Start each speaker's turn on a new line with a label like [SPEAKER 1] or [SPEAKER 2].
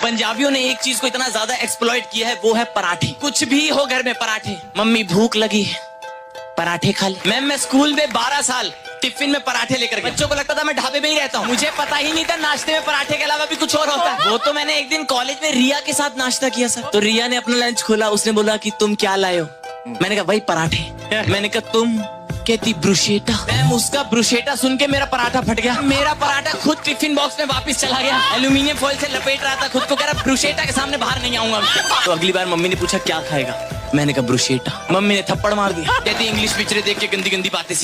[SPEAKER 1] पंजाबियों ने एक चीज को इतना ज्यादा एक्सप्लॉइट किया है, वो है पराठे। कुछ भी हो घर में पराठे। मम्मी भूख लगी है, पराठे खा ले। मैम मैं स्कूल में 12 साल टिफिन में पराठे लेकर गया। बच्चों को लगता था मैं ढाबे में ही रहता हूँ। मुझे पता ही नहीं था नाश्ते में पराठे के अलावा भी कुछ और होता है। वो तो मैंने एक दिन कॉलेज में रिया के साथ नाश्ता किया सर। तो रिया ने अपना लंच खोला, उसने बोला कि तुम क्या लाए हो? मैंने कहा भाई पराठे। मैंने कहा तुम? कहती ब्रुशेटा। मैम उसका ब्रुशेटा सुन के मेरा पराठा फट गया। मेरा पराठा खुद टिफिन बॉक्स में वापस चला गया। एल्यूमिनियम फॉइल से लपेट रहा था खुद को, कह रहा ब्रुशेटा के सामने बाहर नहीं आऊंगा। तो अगली बार मम्मी ने पूछा क्या खाएगा, मैंने कहा ब्रुशेटा। मम्मी ने थप्पड़ मार दिया। कहती इंग्लिश पिक्चरें देख के गंदी गंदी बातें